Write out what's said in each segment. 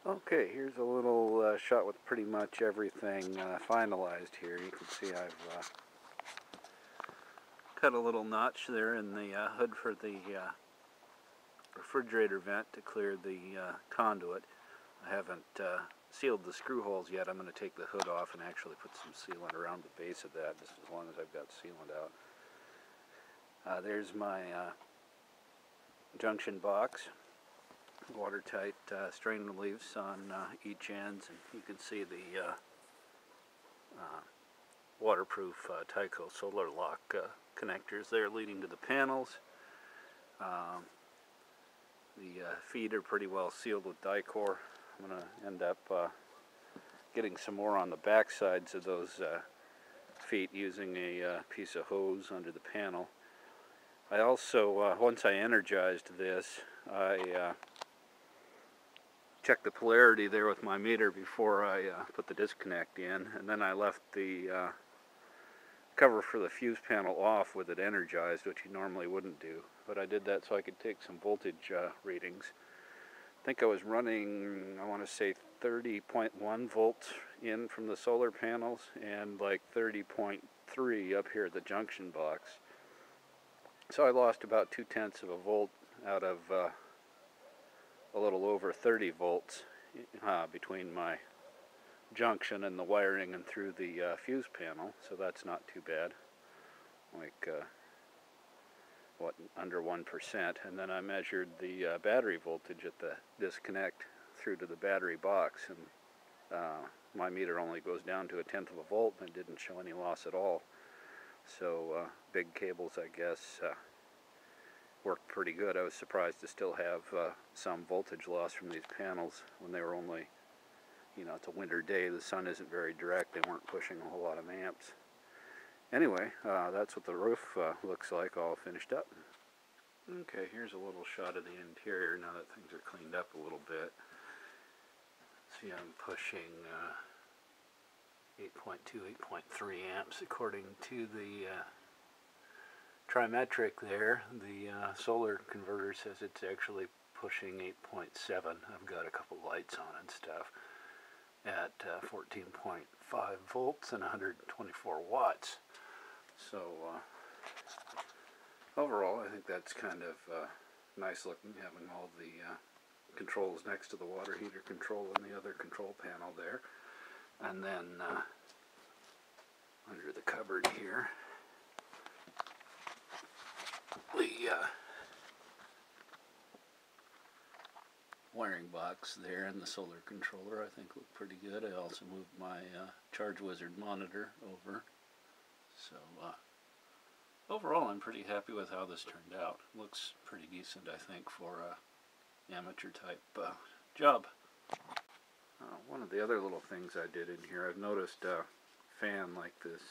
Okay, here's a little shot with pretty much everything finalized here. You can see I've cut a little notch there in the hood for the refrigerator vent to clear the conduit. I haven't sealed the screw holes yet. I'm going to take the hood off and actually put some sealant around the base of that, just as long as I've got sealant out. There's my junction box. Watertight strain reliefs on each ends, and you can see the waterproof Tyco solar lock connectors there leading to the panels. The feet are pretty well sealed with Dicor. I'm going to end up getting some more on the back sides of those feet using a piece of hose under the panel. I also, once I energized this, I checked the polarity there with my meter before I put the disconnect in, and then I left the cover for the fuse panel off with it energized, which you normally wouldn't do, but I did that so I could take some voltage readings. I think I was running, I want to say 30.1 volts in from the solar panels and like 30.3 up here at the junction box. So I lost about 0.2 of a volt out of a little over 30 volts between my junction and the wiring and through the fuse panel, so that's not too bad, like what, under 1%. And then I measured the battery voltage at the disconnect through to the battery box, and my meter only goes down to 1/10 of a volt and it didn't show any loss at all. So big cables, I guess, worked pretty good. I was surprised to still have some voltage loss from these panels when they were only, you know, it's a winter day, the sun isn't very direct, they weren't pushing a whole lot of amps. Anyway, that's what the roof looks like all finished up. Okay, here's a little shot of the interior now that things are cleaned up a little bit. See, I'm pushing 8.2, 8.3 amps according to the trimetric there. The solar converter says it's actually pushing 8.7. I've got a couple lights on and stuff at 14.5 volts and 124 watts. So overall, I think that's kind of nice looking, having all the controls next to the water heater control and the other control panel there. And then under the cupboard here, the wiring box there and the solar controller I think look pretty good. I also moved my ChargeWizard monitor over. So overall I'm pretty happy with how this turned out. Looks pretty decent, I think, for a amateur type job. One of the other little things I did in here, I've noticed a fan like this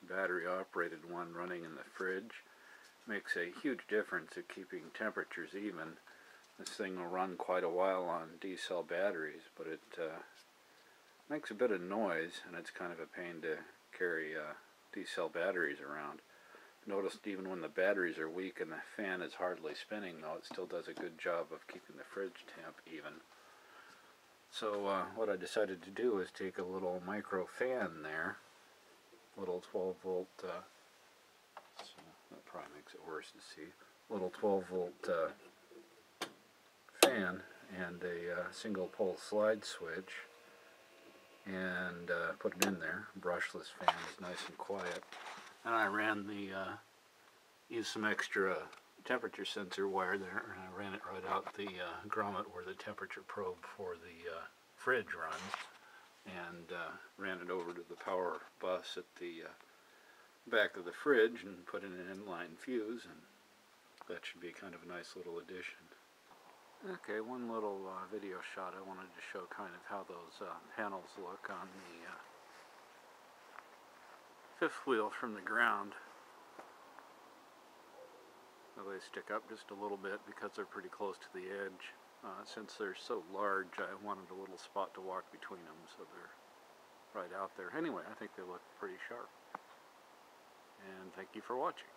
battery operated one running in the fridge makes a huge difference at keeping temperatures even. This thing will run quite a while on D-cell batteries, but it makes a bit of noise, and it's kind of a pain to carry D-cell batteries around. Noticed even when the batteries are weak and the fan is hardly spinning, though, it still does a good job of keeping the fridge temp even. So what I decided to do is take a little micro fan there, little 12 volt, so that probably makes it worse to see, little 12 volt fan and a single pole slide switch, and put it in there. Brushless fan is nice and quiet. And I ran the, used some extra temperature sensor wire there, and I ran it right out the grommet where the temperature probe for the fridge runs, and ran it over to the power bus at the back of the fridge and put in an inline fuse, and that should be kind of a nice little addition. Okay, one little video shot I wanted to show kind of how those panels look on the fifth wheel from the ground. Well, they stick up just a little bit because they're pretty close to the edge. Since they're so large, I wanted a little spot to walk between them, so they're right out there. Anyway, I think they look pretty sharp. And thank you for watching.